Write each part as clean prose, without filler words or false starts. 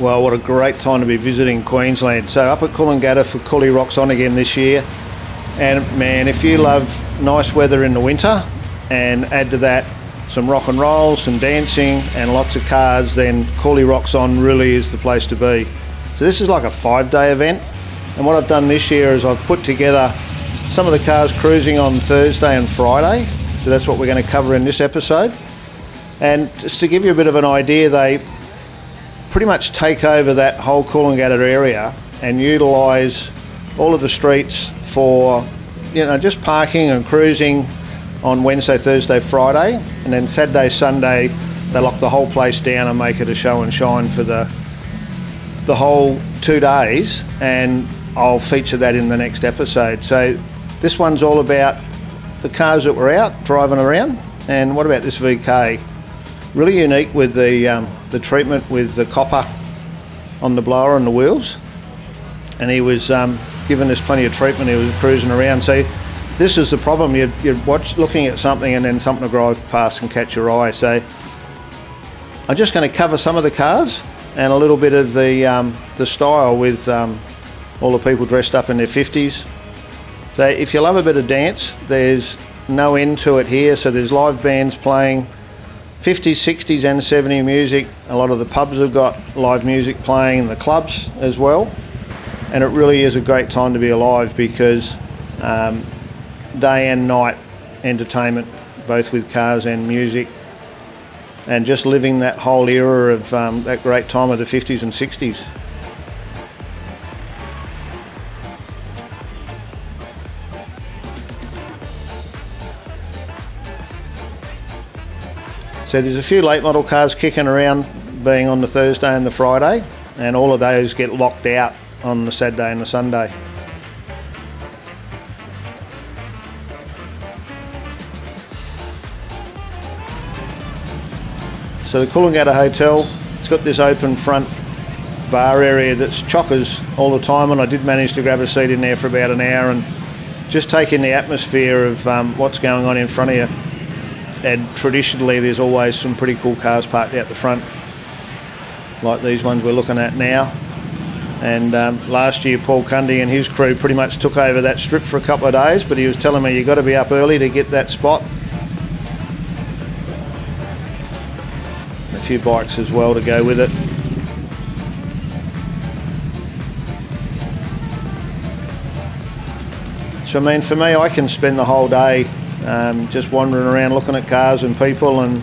Well, what a great time to be visiting Queensland. So up at Coolangatta for Cooly Rocks On again this year. And man, if you love nice weather in the winter and add to that some rock and roll, some dancing and lots of cars, then Cooly Rocks On really is the place to be. So this is like a 5-day event. And what I've done this year is I've put together some of the cars cruising on Thursday and Friday. So that's what we're going to cover in this episode. And just to give you a bit of an idea, they pretty much take over that whole Coolangatta area and utilise all of the streets for, just parking and cruising on Wednesday, Thursday, Friday, and then Saturday, Sunday, they lock the whole place down and make it a show and shine for the whole 2 days, and I'll feature that in the next episode. So this one's all about the cars that were out driving around. And what about this VK? Really unique with the treatment with the copper on the blower and the wheels, and he was giving us plenty of treatment. He was cruising around. So this is the problem, you're looking at something and then something will drive past and catch your eye. So I'm just going to cover some of the cars and a little bit of the style with all the people dressed up in their 50s. So if you love a bit of dance, there's no end to it here. So there's live bands playing 50s, 60s and 70s music. A lot of the pubs have got live music playing, and the clubs as well. And it really is a great time to be alive because day and night entertainment, both with cars and music, and just living that whole era of that great time of the 50s and 60s. So there's a few late model cars kicking around being on the Thursday and the Friday, and all of those get locked out on the Saturday and the Sunday. So the Coolangatta Hotel, it's got this open front bar area that's chockers all the time, and I did manage to grab a seat in there for about an hour and just take in the atmosphere of what's going on in front of you. And traditionally there's always some pretty cool cars parked out the front, like these ones we're looking at now. And last year Paul Cundy and his crew pretty much took over that strip for a couple of days, but he was telling me you've got to be up early to get that spot. A few bikes as well to go with it. So I mean, for me, I can spend the whole day just wandering around looking at cars and people and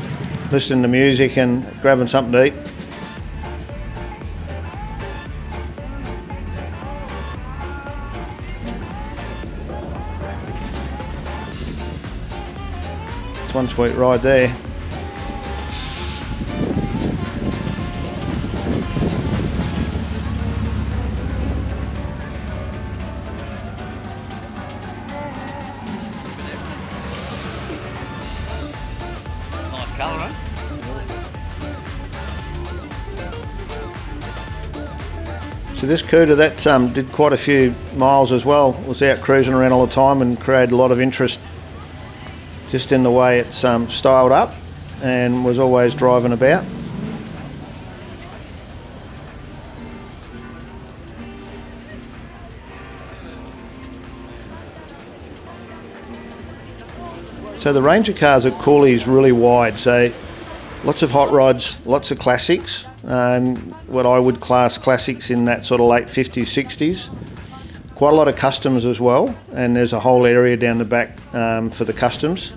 listening to music and grabbing something to eat. It's one sweet ride there. So this Cuda, that did quite a few miles as well, was out cruising around all the time and created a lot of interest just in the way it's styled up, and was always driving about. So the range of cars at Cooly is really wide, so lots of hot rods, lots of classics, what I would class classics in that sort of late 50s, 60s. Quite a lot of customs as well, and there's a whole area down the back for the customs.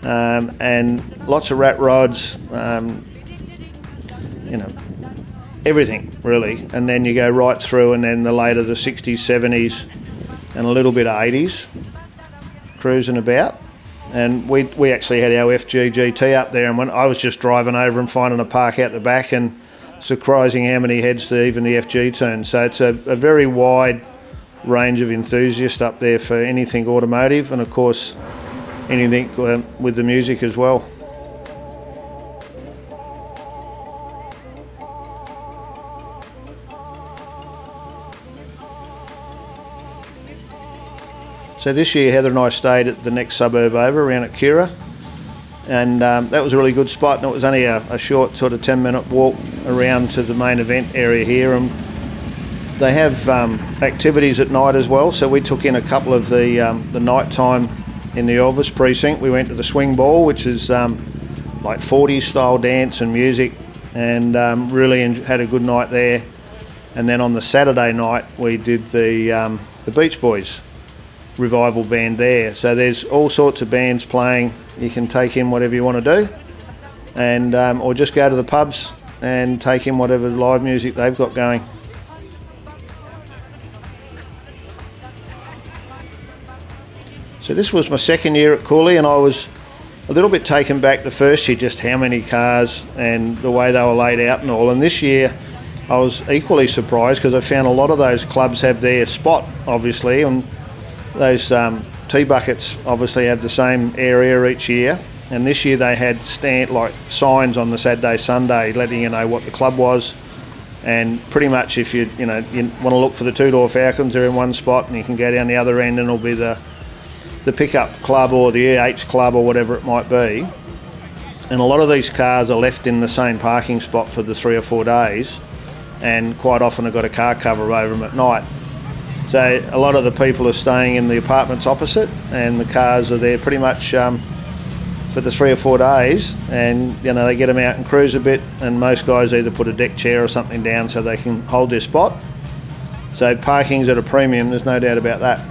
And lots of rat rods, everything really. And then you go right through, and then the later the 60s, 70s, and a little bit of 80s cruising about. And we actually had our FG GT up there, and when I was just driving over and finding a park out the back, and surprising how many heads even the FG turned. So it's a very wide range of enthusiasts up there for anything automotive, and of course anything with the music as well. So this year Heather and I stayed at the next suburb over, around at Kira, and that was a really good spot, and it was only a short sort of 10-minute walk around to the main event area here. And they have activities at night as well, so we took in a couple of the night time in the Elvis precinct. We went to the swing ball, which is like 40s style dance and music, and really had a good night there. And then on the Saturday night we did the Beach Boys revival band there. So there's all sorts of bands playing. You can take in whatever you want to do, and or just go to the pubs and take in whatever live music they've got going. So this was my second year at Cooly, and I was a little bit taken back the first year just how many cars and the way they were laid out and all. And this year I was equally surprised because I found a lot of those clubs have their spot, obviously, and those tea buckets obviously have the same area each year. And this year they had like signs on the Saturday, Sunday letting you know what the club was. And pretty much if you want to look for the Two-Door Falcons, they're in one spot, and you can go down the other end and it'll be the pickup club or the EH club or whatever it might be. And a lot of these cars are left in the same parking spot for the 3 or 4 days, and quite often have got a car cover over them at night. So a lot of the people are staying in the apartments opposite, and the cars are there pretty much for the 3 or 4 days, and they get them out and cruise a bit, and most guys either put a deck chair or something down so they can hold their spot. So parking's at a premium, there's no doubt about that.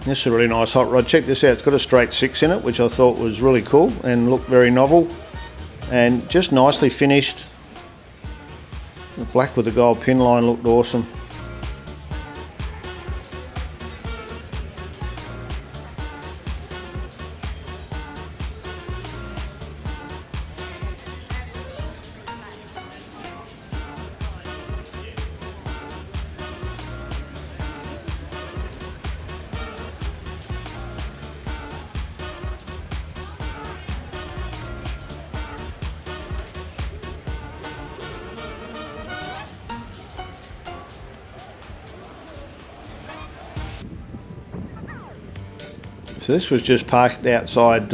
This is a really nice hot rod. Check this out. It's got a straight 6 in it, which I thought was really cool and looked very novel and just nicely finished. The black with the gold pin line looked awesome. So this was just parked outside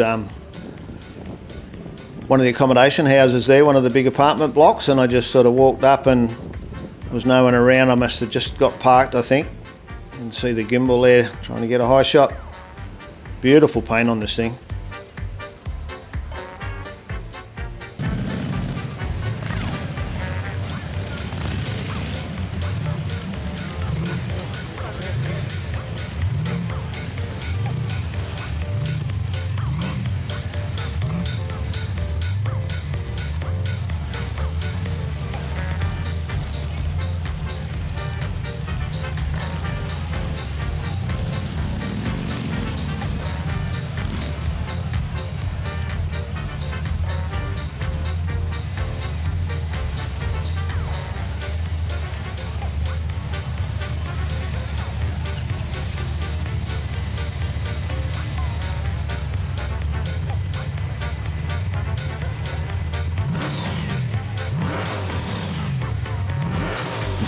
one of the accommodation houses there, one of the big apartment blocks, and I just sort of walked up and there was no one around. I must have just got parked, I think. You can see the gimbal there, trying to get a high shot. Beautiful paint on this thing.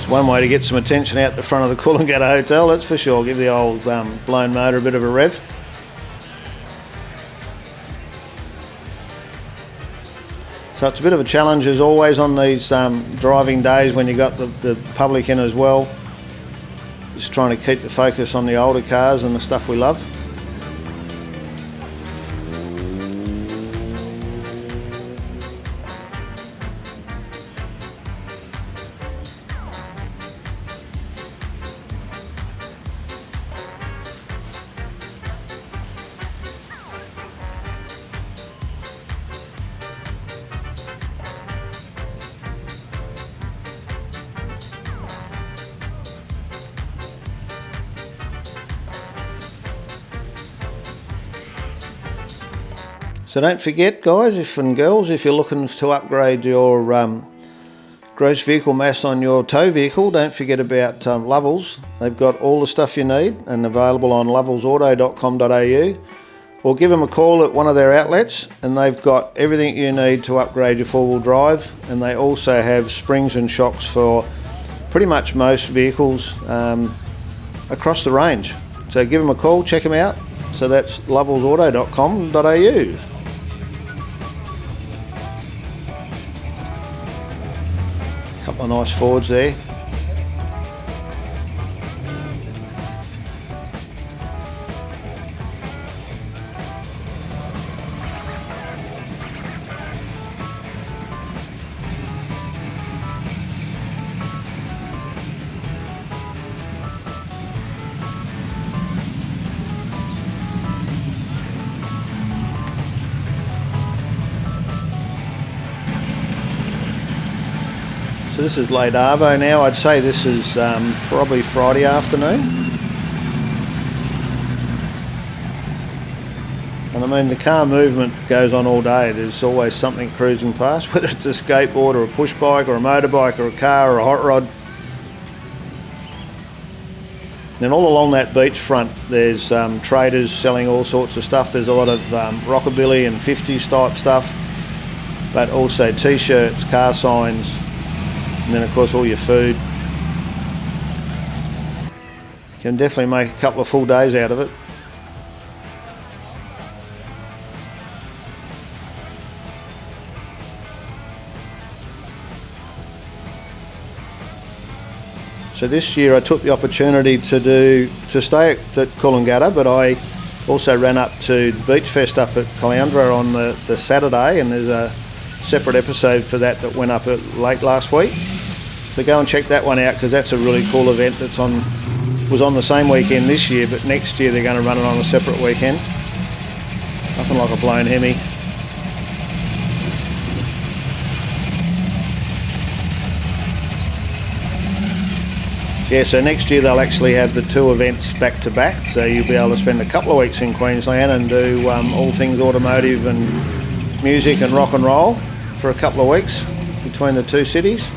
One way to get some attention out the front of the Coolangatta Hotel, that's for sure. Give the old blown motor a bit of a rev. So it's a bit of a challenge as always on these driving days when you got the public in as well. Just trying to keep the focus on the older cars and the stuff we love. So don't forget, guys and girls, if you're looking to upgrade your gross vehicle mass on your tow vehicle, don't forget about Lovells. They've got all the stuff you need and available on lovellsauto.com.au, or give them a call at one of their outlets and they've got everything you need to upgrade your four-wheel drive, and they also have springs and shocks for pretty much most vehicles across the range. So give them a call, check them out. So that's lovellsauto.com.au. Couple of nice Fords there. So this is late arvo now. I'd say this is probably Friday afternoon. And I mean, the car movement goes on all day. There's always something cruising past, whether it's a skateboard or a push bike or a motorbike or a car or a hot rod. Then all along that beachfront there's traders selling all sorts of stuff. There's a lot of rockabilly and 50s type stuff, but also t-shirts, car signs, and then of course all your food. You can definitely make a couple of full days out of it. So this year I took the opportunity to stay at Coolangatta, but I also ran up to Beach Fest up at Caloundra on the Saturday, and there's a separate episode for that went up late last week. So go and check that one out, because that's a really cool event that's was on the same weekend this year, but next year they're going to run it on a separate weekend. Nothing like a blown Hemi. Yeah, so next year they'll actually have the two events back to back, so you'll be able to spend a couple of weeks in Queensland and do all things automotive and music and rock and roll for a couple of weeks between the two cities.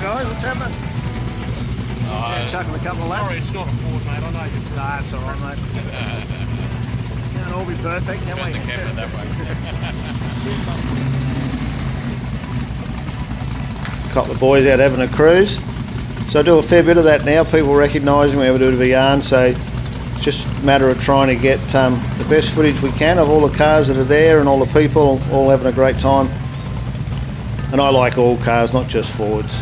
Guys, what's happening? Chucking a couple of laps. Sorry, it's not a Ford, mate. I know you. Nah, it's alright, mate. Can't all be perfect, can we? Turn the camera that way. Couple of boys out having a cruise. So I do a fair bit of that now. People recognise me. We have a bit of a yarn, so it's just a matter of trying to get the best footage we can of all the cars that are there and all the people all having a great time. And I like all cars, not just Fords.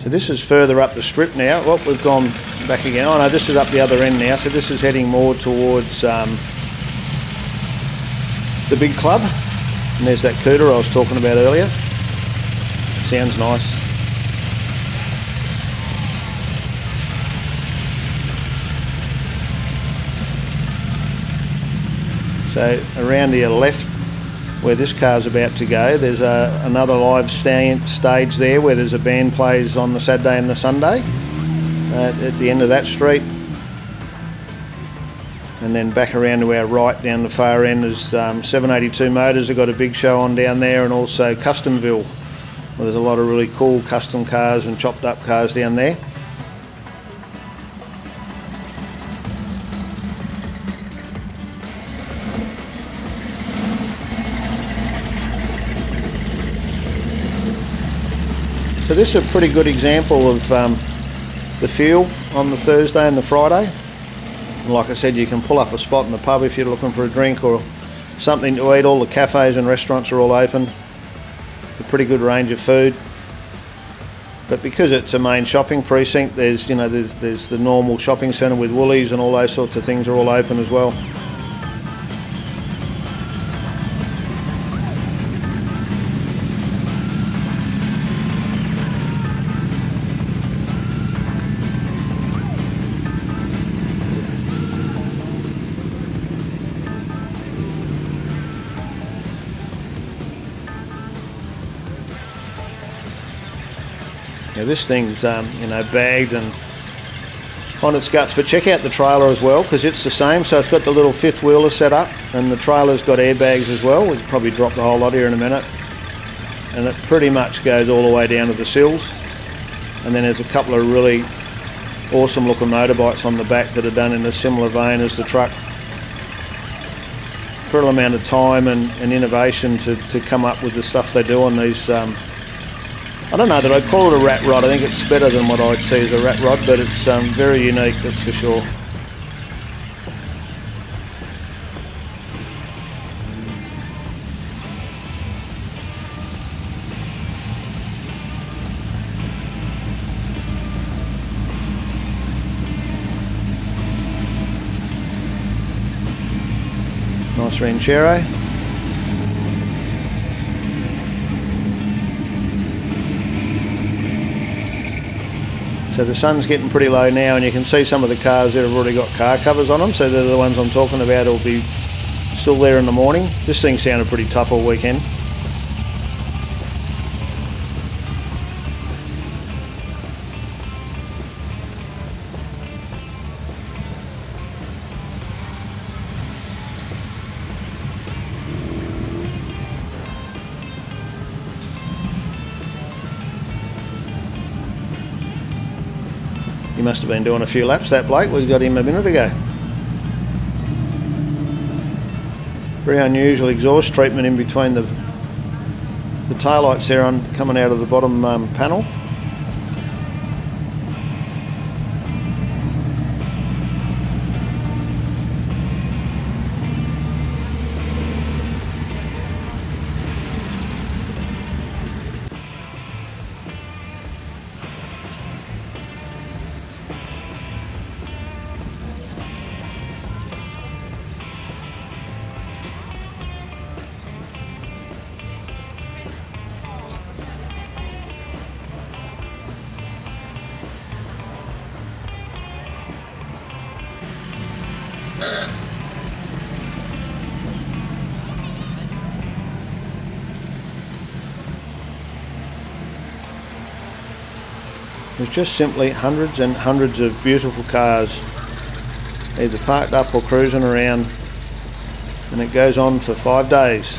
So this is further up the strip now. Well, we've gone back again. Oh no, this is up the other end now. So this is heading more towards the big club. And there's that cooter I was talking about earlier. Sounds nice. So around to your left, where this car's about to go, there's another live stage there where there's a band plays on the Saturday and the Sunday at the end of that street. And then back around to our right down the far end is 782 Motors. They've got a big show on down there, and also Kustomville, where there's a lot of really cool custom cars and chopped up cars down there. So this is a pretty good example of the fuel on the Thursday and the Friday. And like I said, you can pull up a spot in the pub if you're looking for a drink or something to eat. All the cafes and restaurants are all open. A pretty good range of food. But because it's a main shopping precinct, there's the normal shopping centre with Woolies and all those sorts of things are all open as well. Now this thing's bagged and on its guts, but check out the trailer as well because it's the same. So it's got the little fifth wheeler set up and the trailer's got airbags as well. We'll probably drop the whole lot here in a minute. And it pretty much goes all the way down to the sills. And then there's a couple of really awesome looking motorbikes on the back that are done in a similar vein as the truck. Pretty amount of time and innovation to come up with the stuff they do on these. I don't know that I'd call it a rat rod. I think it's better than what I'd see as a rat rod, but it's very unique, that's for sure. Nice Ranchero. So the sun's getting pretty low now and you can see some of the cars that have already got car covers on them, so they're the ones I'm talking about will be still there in the morning. This thing sounded pretty tough all weekend. He must have been doing a few laps, that bloke. We got him a minute ago. Very unusual exhaust treatment in between the taillights there on coming out of the bottom panel. There's just simply hundreds and hundreds of beautiful cars either parked up or cruising around, and it goes on for 5 days.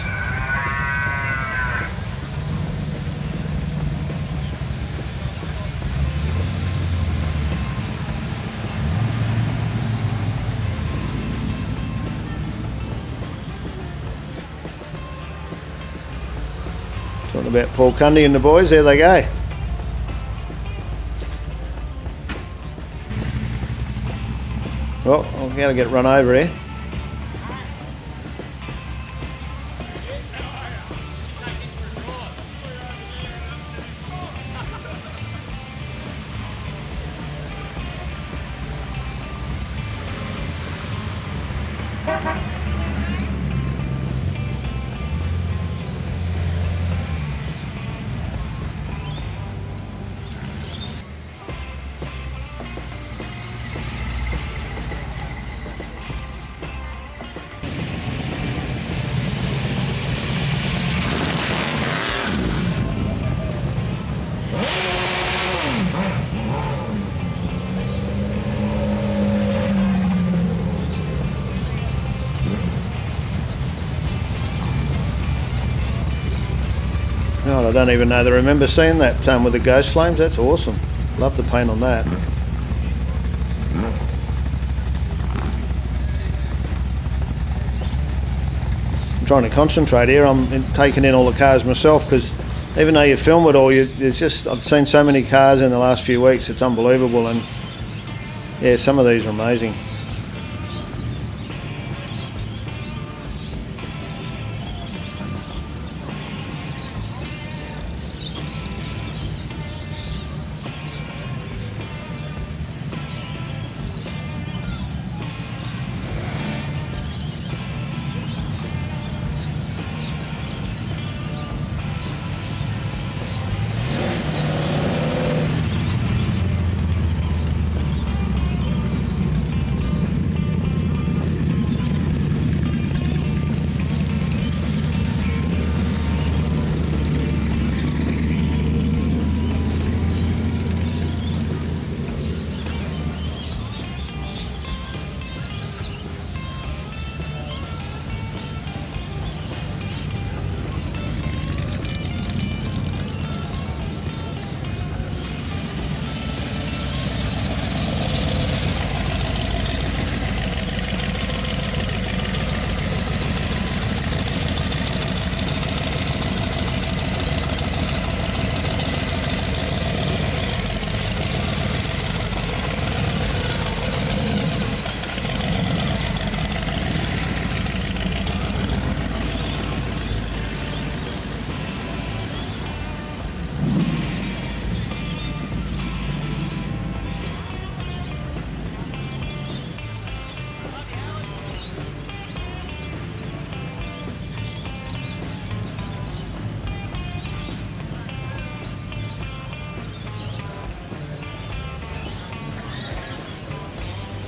Talking about Paul Cundy and the boys, there they go. Well, I'm going to get run over here. God, I don't even know that I remember seeing that with the ghost flames. That's awesome. Love the paint on that. I'm trying to concentrate here. I'm taking in all the cars myself because even though you film it all, I've seen so many cars in the last few weeks. It's unbelievable, and yeah, some of these are amazing.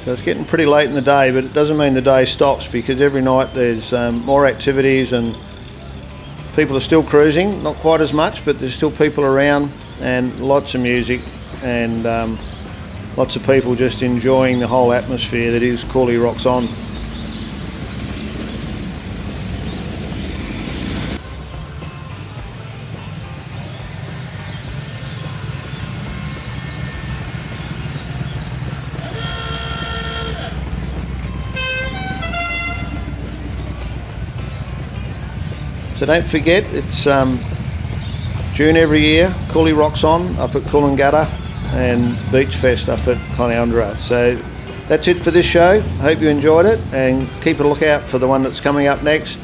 So it's getting pretty late in the day, but it doesn't mean the day stops, because every night there's more activities and people are still cruising. Not quite as much, but there's still people around and lots of music and lots of people just enjoying the whole atmosphere that is Cooly Rocks On. So don't forget, it's June every year, Cooly Rocks On up at Coolangatta and Beach Fest up at Coolangatta. So that's it for this show. Hope you enjoyed it, and keep a lookout for the one that's coming up next.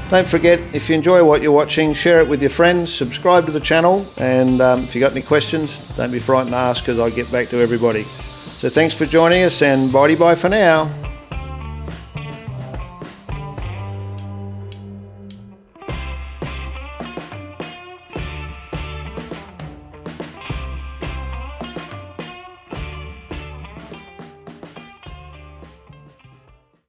Don't forget, if you enjoy what you're watching, share it with your friends, subscribe to the channel, and if you got any questions, don't be frightened to ask, because I get back to everybody. So thanks for joining us, and bye for now.